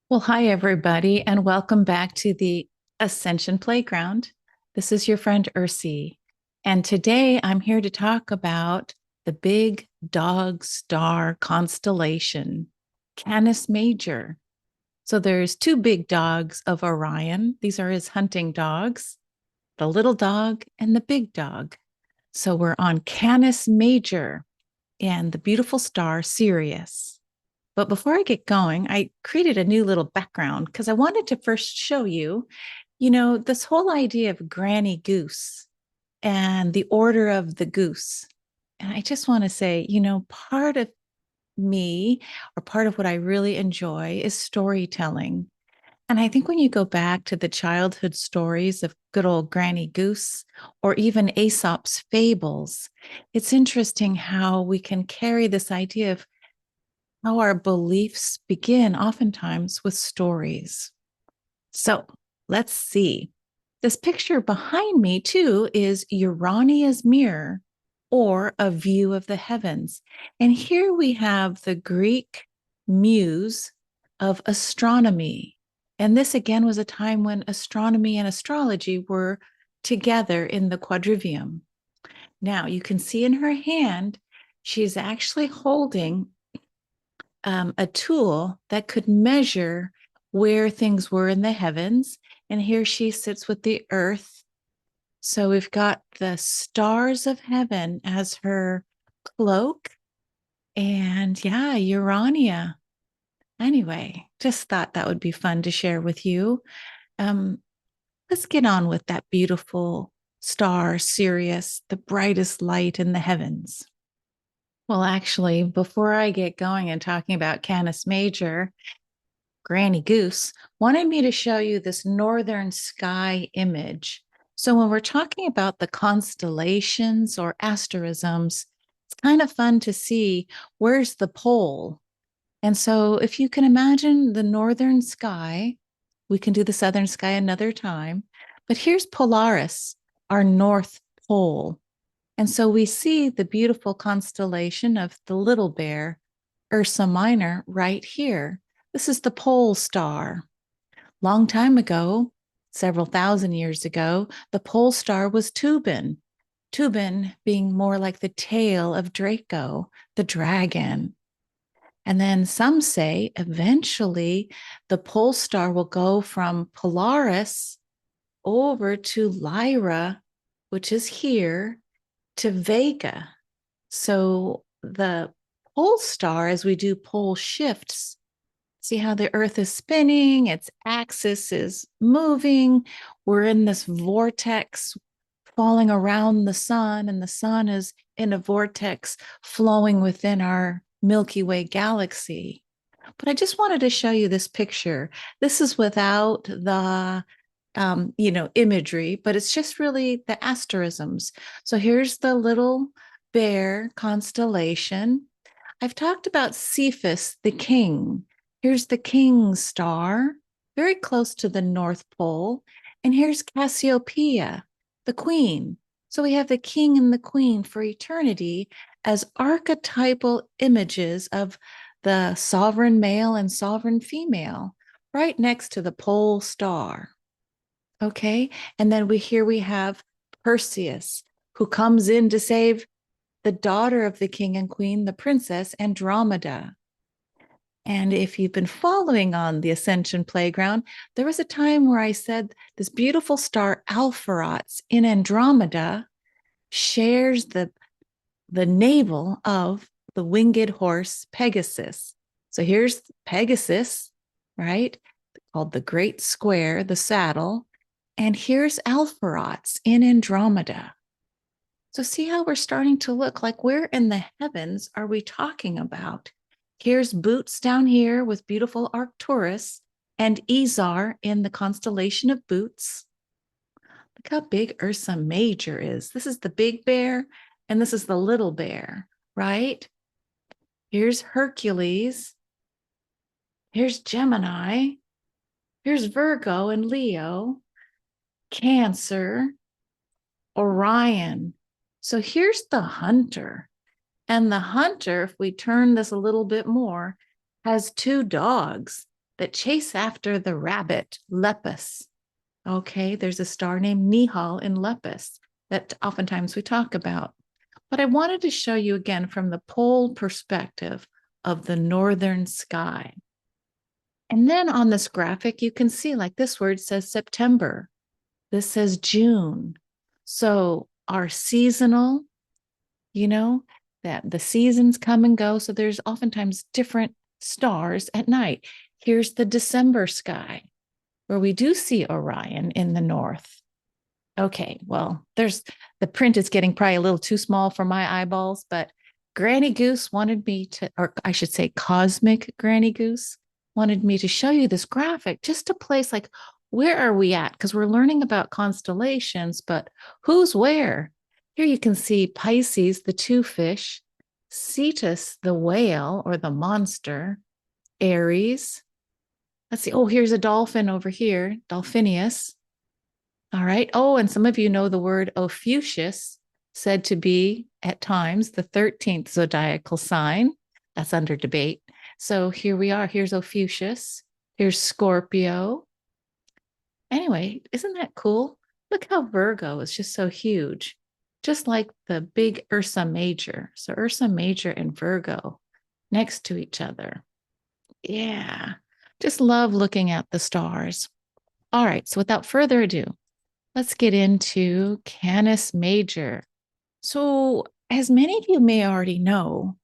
Well, hi, everybody, and welcome back to the Ascension Playground. This is your friend Ursie, and today I'm here to talk about the big dog star constellation, Canis Major. So there's two big dogs of Orion. These are his hunting dogs, the little dog and the big dog. So we're on Canis Major and the beautiful star Sirius. But before I get going, I created a new little background because I wanted to first show you, this whole idea of Granny Goose and the order of the goose. And I just want to say, part of me or part of what I really enjoy is storytelling. And I think when you go back to the childhood stories of good old Granny Goose or even Aesop's fables, it's interesting how we can carry this idea of how our beliefs begin oftentimes with stories. So let's see. This picture behind me, too, is Urania's mirror or a view of the heavens. And here we have the Greek muse of astronomy. And this, again, was a time when astronomy and astrology were together in the quadrivium. Now, you can see in her hand, she's actually holding a tool that could measure where things were in the heavens. And here she sits with the earth. So we've got the stars of heaven as her cloak. And yeah, Urania. Anyway, just thought that would be fun to share with you. Um, let's get on with that beautiful star, Sirius, the brightest light in the heavens. Well, actually, before I get going and talking about Canis Major, Granny Goose wanted me to show you this northern sky image. So when we're talking about the constellations or asterisms, it's kind of fun to see where's the pole. And so if you can imagine the northern sky, we can do the southern sky another time, but here's Polaris, our north pole. And so we see the beautiful constellation of the Little Bear, Ursa Minor, right here. This is the pole star. Long time ago, several thousand years ago, the pole star was Tubin. Tubin being more like the tail of Draco, the dragon. And then some say eventually the pole star will go from Polaris over to Lyra, which is here, to Vega. So the pole star, as we do pole shifts, see how the Earth is spinning, its axis is moving. We're in this vortex falling around the sun, and the sun is in a vortex flowing within our Milky Way galaxy. But I just wanted to show you this picture. This is without the imagery, but it's just really the asterisms. So here's the Little Bear constellation. I've talked about Cephas, the king. Here's the king star, very close to the North Pole. And here's Cassiopeia, the queen. So we have the king and the queen for eternity as archetypal images of the sovereign male and sovereign female, right next to the pole star. Okay. And then we have Perseus, who comes in to save the daughter of the king and queen, the princess Andromeda. And if you've been following on the Ascension Playground, there was a time where I said this beautiful star Alpheratz in Andromeda shares the navel of the winged horse Pegasus. So here's Pegasus, right? Called the Great Square, the saddle. And here's Alpheratz in Andromeda. So see how we're starting to look like where in the heavens are we talking about? Here's Boots down here with beautiful Arcturus and Izar in the constellation of Boots. Look how big Ursa Major is. This is the big bear and this is the little bear, right? Here's Hercules. Here's Gemini. Here's Virgo and Leo, Cancer, Orion. So here's the hunter. And the hunter, if we turn this a little bit more, has two dogs that chase after the rabbit, Lepus. Okay, there's a star named Nihal in Lepus that oftentimes we talk about. But I wanted to show you again from the pole perspective of the northern sky. And then on this graphic, you can see like this word says September. This says June. So our seasonal, that the seasons come and go. So there's oftentimes different stars at night. Here's the December sky where we do see Orion in the north. Okay, well, the print is getting probably a little too small for my eyeballs, but Granny Goose wanted me to, or I should say, Cosmic Granny Goose wanted me to show you this graphic just to place like, where are we at? Because we're learning about constellations, but who's where? Here you can see Pisces, the two fish, Cetus, the whale or the monster, Aries. Let's see. Oh, here's a dolphin over here, Dolphinius. All right. Oh, and some of you know the word Ophiuchus, said to be at times the 13th zodiacal sign. That's under debate. So here we are. Here's Ophiuchus. Here's Scorpio. Anyway, isn't that cool? Look how Virgo is just so huge, just like the big Ursa Major. So Ursa Major and Virgo next to each other. Yeah, just love looking at the stars. All right, so without further ado, let's get into Canis Major. So, as many of you may already know,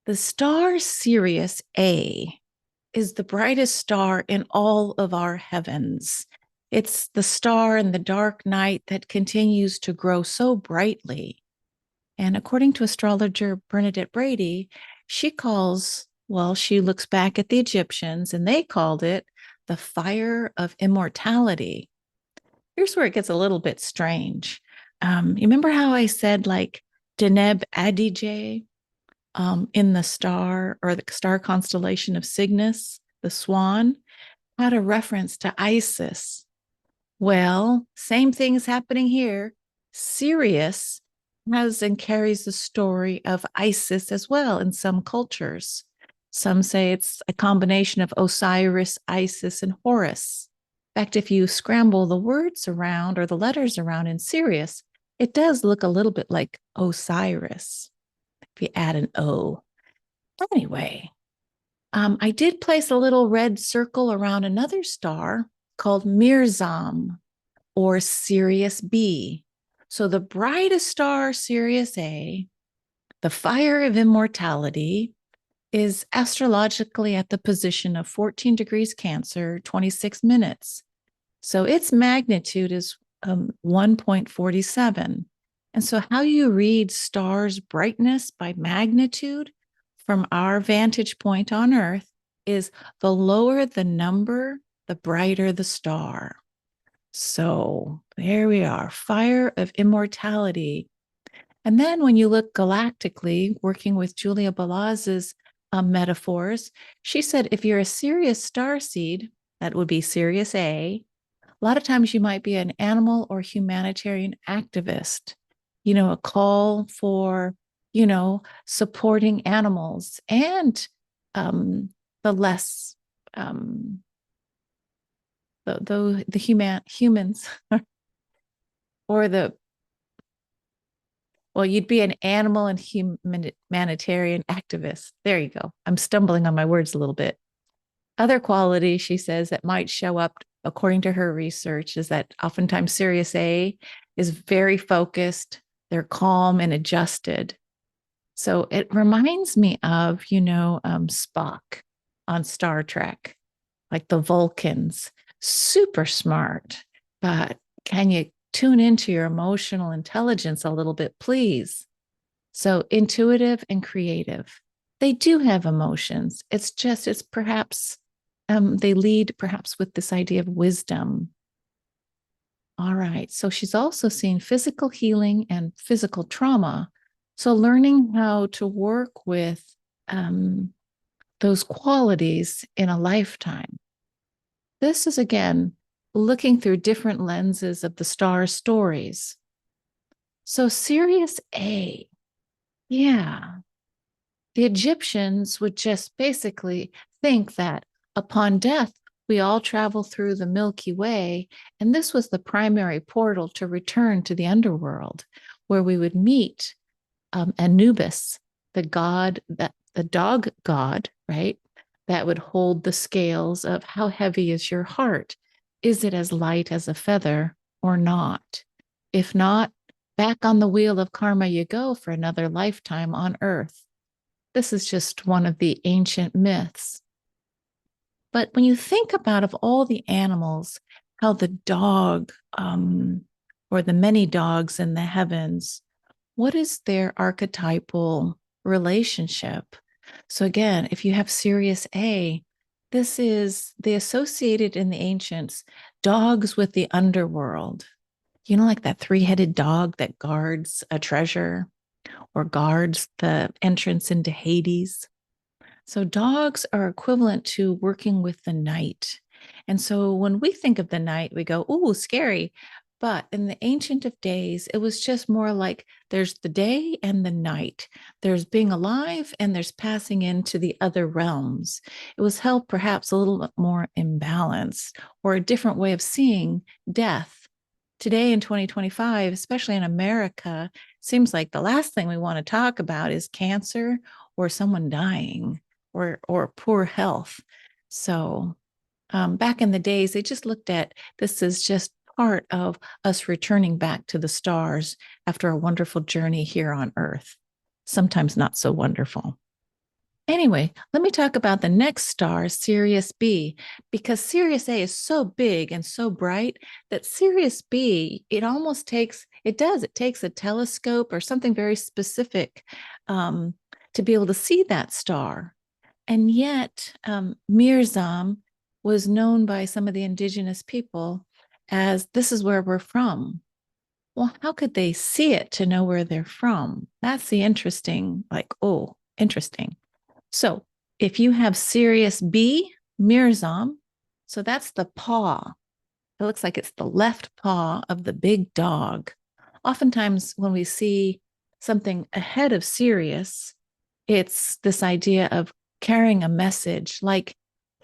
the star Sirius A is the brightest star in all of our heavens. It's the star in the dark night that continues to grow so brightly. And according to astrologer Bernadette Brady, she looks back at the Egyptians and they called it the fire of immortality. Here's where it gets a little bit strange. You remember how I said like Deneb Adige in the star or the star constellation of Cygnus, the swan, had a reference to Isis. Well, same thing's happening here. Sirius has and carries the story of Isis as well in some cultures. Some say it's a combination of Osiris, Isis, and Horus. In fact, if you scramble the words around or the letters around in Sirius, it does look a little bit like Osiris if you add an O. Anyway, I did place a little red circle around another star called Mirzam or Sirius B. So the brightest star, Sirius A, the fire of immortality, is astrologically at the position of 14 degrees Cancer, 26 minutes. So its magnitude is 1.47. And so how you read stars' brightness by magnitude from our vantage point on Earth is the lower the number, the brighter the star. So there we are, fire of immortality. And then when you look galactically, working with Julia Balaz's metaphors, she said if you're a Sirius starseed, that would be Sirius A, a lot of times you might be an animal or humanitarian activist, a call for, supporting animals and the less, humans or you'd be an animal and humanitarian activist. There you go. I'm stumbling on my words a little bit. Other qualities, she says, that might show up according to her research is that oftentimes Sirius A is very focused. They're calm and adjusted. So it reminds me of, Spock on Star Trek, like the Vulcans, super smart, but can you tune into your emotional intelligence a little bit, please? So intuitive and creative. They do have emotions. It's perhaps they lead perhaps with this idea of wisdom. All right. So she's also seen physical healing and physical trauma. So learning how to work with those qualities in a lifetime. This is, again, looking through different lenses of the star stories. So Sirius A, yeah, the Egyptians would just basically think that upon death, we all travel through the Milky Way, and this was the primary portal to return to the underworld, where we would meet Anubis, the god, that the dog god, right? That would hold the scales of how heavy is your heart? Is it as light as a feather or not? If not, back on the wheel of karma you go for another lifetime on earth. This is just one of the ancient myths. But when you think about of all the animals, how the dog or the many dogs in the heavens, what is their archetypal relationship? So again, if you have Sirius A, this is the associated in the ancients dogs with the underworld. You know, like that three-headed dog that guards a treasure or guards the entrance into Hades. So dogs are equivalent to working with the night. And so when we think of the night, we go, ooh, scary. But in the ancient of days, it was just more like there's the day and the night. There's being alive and there's passing into the other realms. It was held perhaps a little bit more imbalanced or a different way of seeing death. Today in 2025, especially in America, seems like the last thing we want to talk about is cancer or someone dying or poor health. So back in the days, they just looked at this as just part of us returning back to the stars after a wonderful journey here on Earth. Sometimes not so wonderful. Anyway, let me talk about the next star, Sirius B, because Sirius A is so big and so bright that Sirius B, it takes a telescope or something very specific to be able to see that star. And yet, Mirzam was known by some of the indigenous people as this is where we're from. Well, how could they see it to know where they're from? That's the interesting, like, oh, interesting. So if you have Sirius B, Mirzam, so that's the paw. It looks like it's the left paw of the big dog. Oftentimes, when we see something ahead of Sirius, it's this idea of carrying a message like,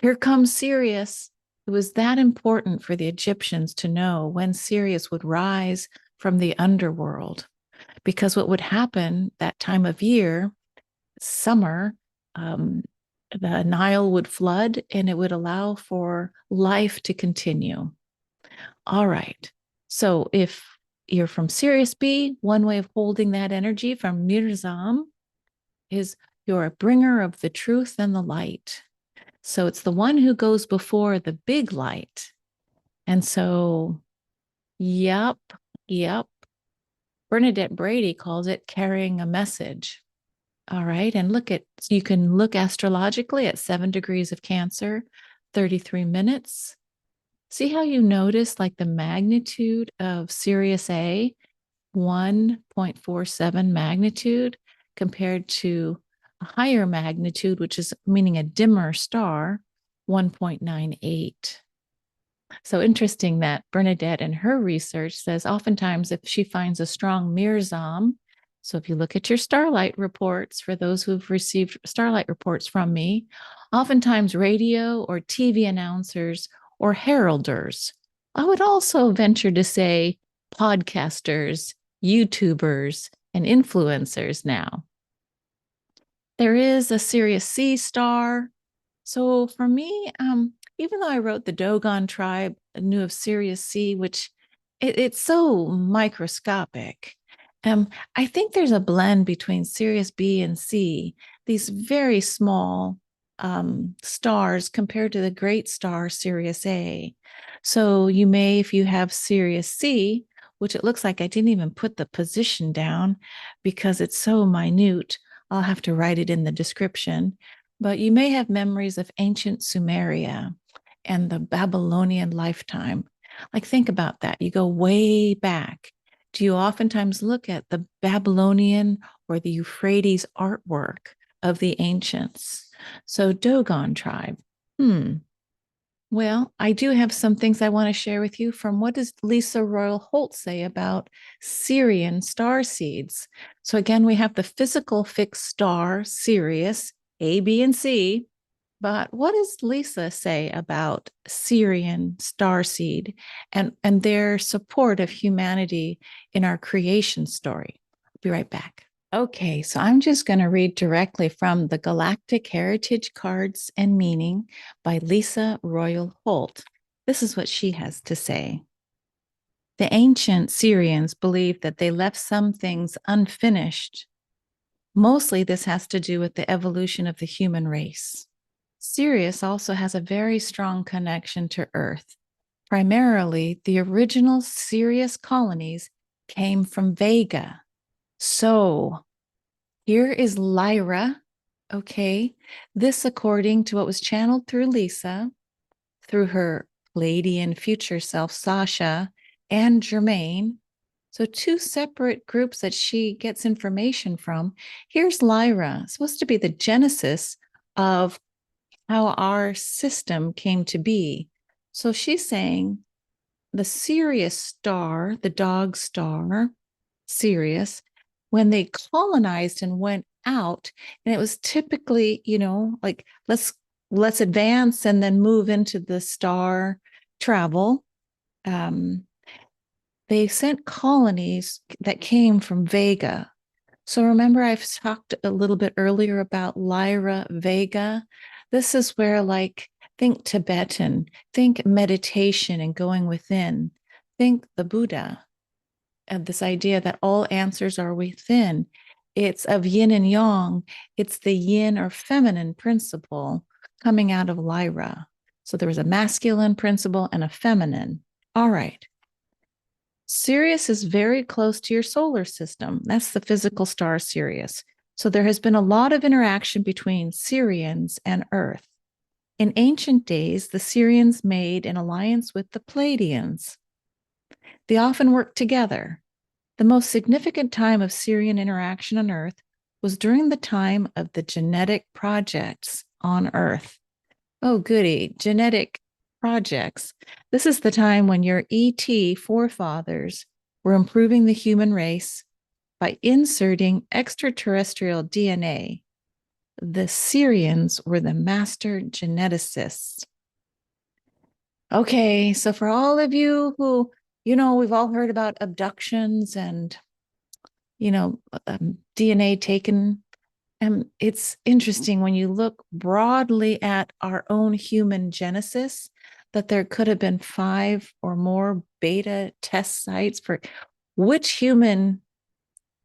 here comes Sirius. It was that important for the Egyptians to know when Sirius would rise from the underworld. Because what would happen that time of year, summer, um, the Nile would flood and it would allow for life to continue. All right. So if you're from Sirius B, one way of holding that energy from Mirzam is you're a bringer of the truth and the light. So it's the one who goes before the big light. And so, yep, yep. Bernadette Brady calls it carrying a message. All right. And you can look astrologically at 7 degrees of Cancer, 33 minutes. See how you notice like the magnitude of Sirius A, 1.47 magnitude compared to a higher magnitude, which is meaning a dimmer star, 1.98. So interesting that Bernadette in her research says oftentimes if she finds a strong Mirzam, so if you look at your starlight reports for those who've received starlight reports from me, oftentimes radio or TV announcers or heralders. I would also venture to say podcasters, YouTubers, and influencers now. There is a Sirius C star. So for me, even though I wrote the Dogon tribe, I knew of Sirius C, which it's so microscopic. I think there's a blend between Sirius B and C, these very small stars compared to the great star Sirius A. So you may, if you have Sirius C, which it looks like I didn't even put the position down because it's so minute, I'll have to write it in the description. But you may have memories of ancient Sumeria and the Babylonian lifetime. Like, think about that. You go way back. Do you oftentimes look at the Babylonian or the Euphrates artwork of the ancients? So, Dogon tribe. Well, I do have some things I want to share with you from what does Lisa Royal Holt say about Sirian star seeds. So again, we have the physical fixed star, Sirius, A, B, and C. But what does Lisa say about Sirian starseed and their support of humanity in our creation story? I'll be right back. Okay, so I'm just going to read directly from the Galactic Heritage Cards and Meaning by Lisa Royal Holt. This is what she has to say. The ancient Syrians believed that they left some things unfinished. Mostly, this has to do with the evolution of the human race. Sirius also has a very strong connection to Earth. Primarily, the original Sirius colonies came from Vega. So, here is Lyra. Okay. This, according to what was channeled through Lisa, through her Palladian future self, Sasha, and Germaine. So, two separate groups that she gets information from. Here's Lyra, supposed to be the genesis of how our system came to be. So, she's saying the Sirius star, the dog star, Sirius, when they colonized and went out, and it was typically, like let's advance and then move into the star travel. They sent colonies that came from Vega. So remember, I've talked a little bit earlier about Lyra Vega. This is where, like, think Tibetan, think meditation and going within, think the Buddha, and this idea that all answers are within. It's of yin and yang. It's the yin or feminine principle coming out of Lyra. So there was a masculine principle and a feminine. All right. Sirius is very close to your solar system. That's the physical star Sirius. So there has been a lot of interaction between Sirians and Earth. In ancient days, the Sirians made an alliance with the Pleiadians. They often worked together. The most significant time of Sirian interaction on Earth was during the time of the genetic projects on Earth. Oh, goody, genetic projects. This is the time when your ET forefathers were improving the human race by inserting extraterrestrial DNA. The Sirians were the master geneticists. Okay, so for all of you who, we've all heard about abductions and, DNA taken. And it's interesting when you look broadly at our own human genesis, that there could have been 5 or more beta test sites for which human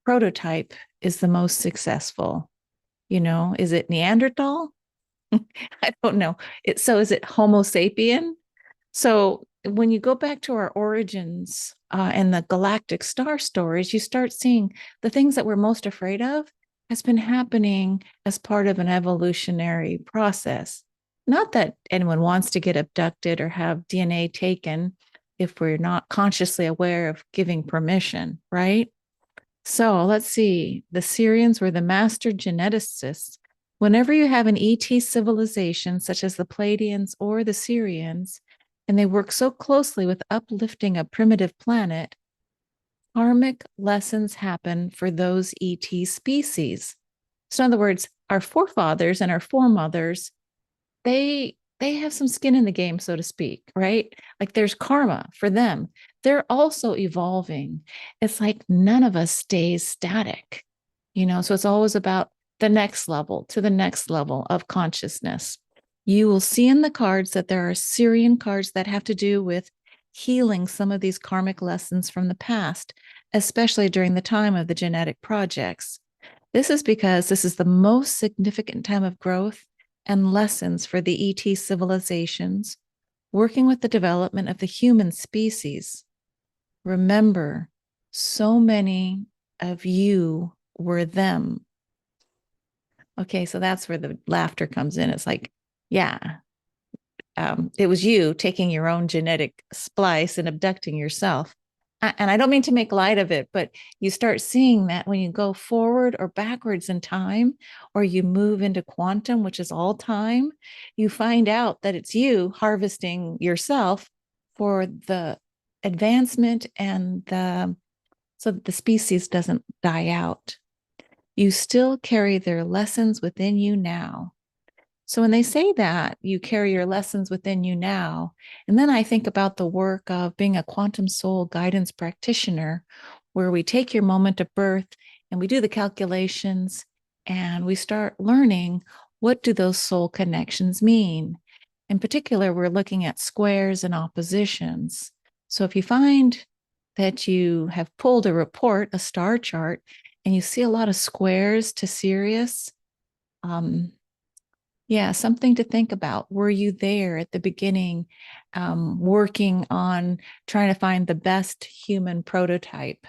prototype is the most successful. Is it Neanderthal? I don't know. So is it Homo sapien? So when you go back to our origins and the galactic star stories, you start seeing the things that we're most afraid of has been happening as part of an evolutionary process. Not that anyone wants to get abducted or have DNA taken if we're not consciously aware of giving permission, right? So let's see. The Syrians were the master geneticists. Whenever you have an ET civilization, such as the Pleiadians or the Syrians, and they work so closely with uplifting a primitive planet, karmic lessons happen for those ET species. So, in other words, our forefathers and our foremothers, they have some skin in the game, so to speak, right? Like there's karma for them. They're also evolving. It's like none of us stays static, so it's always about the next level to the next level of consciousness. You will see in the cards that there are Sirian cards that have to do with healing some of these karmic lessons from the past, especially during the time of the genetic projects. This is because this is the most significant time of growth and lessons for the ET civilizations, working with the development of the human species. Remember, so many of you were them. Okay, so that's where the laughter comes in. It's like, yeah, it was you taking your own genetic splice and abducting yourself. and I don't mean to make light of it, but you start seeing that when you go forward or backwards in time, or you move into quantum, which is all time, you find out that it's you harvesting yourself for the advancement and so that the species doesn't die out. You still carry their lessons within you now. So when they say that, you carry your lessons within you now. And then I think about the work of being a quantum soul guidance practitioner, where we take your moment of birth and we do the calculations and we start learning, what do those soul connections mean? In particular, we're looking at squares and oppositions. So if you find that you have pulled a report, a star chart, and you see a lot of squares to Sirius, yeah, something to think about. Were you there at the beginning, working on trying to find the best human prototype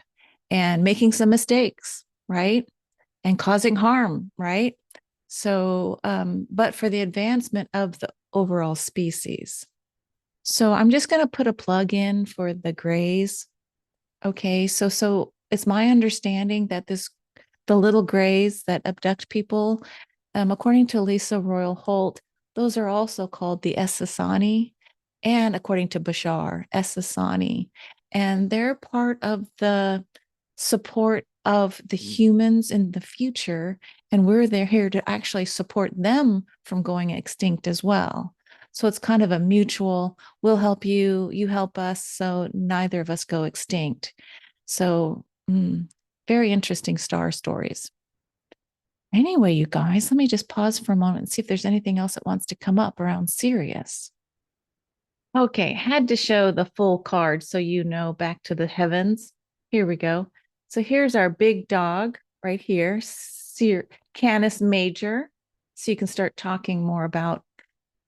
and making some mistakes, right? And causing harm, right? So, but for the advancement of the overall species. So I'm just going to put a plug in for the grays. Okay, so it's my understanding that the little grays that abduct people, according to Lisa Royal Holt, those are also called the Essassani, and according to Bashar, Essassani, and they're part of the support of the humans in the future, and we're there here to actually support them from going extinct as well. So it's kind of a mutual, we'll help you, you help us, so neither of us go extinct. So, very interesting star stories. Anyway, you guys, let me just pause for a moment and see if there's anything else that wants to come up around Sirius. Okay, had to show the full card so you know, back to the heavens. Here we go. So here's our big dog right here, Canis Major. So you can start talking more about,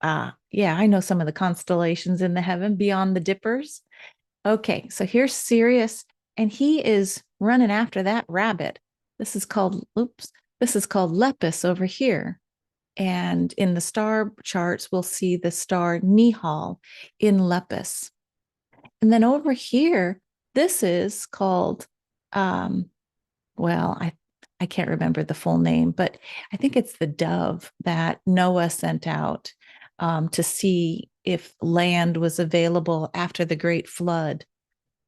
yeah, I know some of the constellations in the heaven beyond the dippers. Okay, so here's Sirius, and he is running after that rabbit. This is called, oops, this is called Lepus over here. And in the star charts, we'll see the star Nihal in Lepus. And then over here, this is called, well, I can't remember the full name, but I think it's the dove that Noah sent out to see if land was available after the great flood.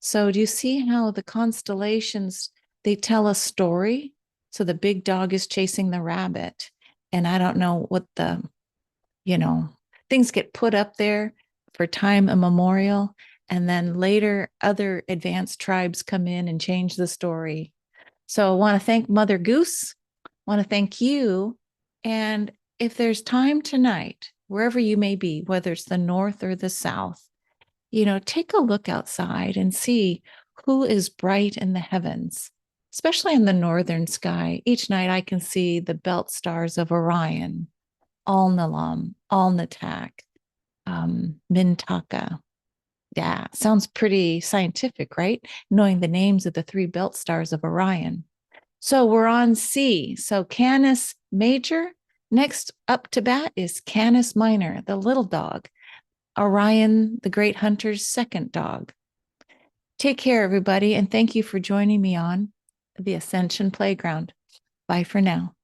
So do you see how the constellations, they tell a story? So the big dog is chasing the rabbit. And I don't know what you know, things get put up there for time immemorial. And then later, other advanced tribes come in and change the story. So I want to thank Mother Goose, want to thank you. And if there's time tonight, wherever you may be, whether it's the north or the south, take a look outside and see who is bright in the heavens, especially in the northern sky. Each night I can see the belt stars of Orion, Alnilam, Alnitak, Mintaka. Yeah, sounds pretty scientific, right? Knowing the names of the three belt stars of Orion. So we're on C. So Canis Major. Next up to bat is Canis Minor, the little dog. Orion, the great hunter's second dog. Take care, everybody, and thank you for joining me on the Ascension Playground. Bye for now.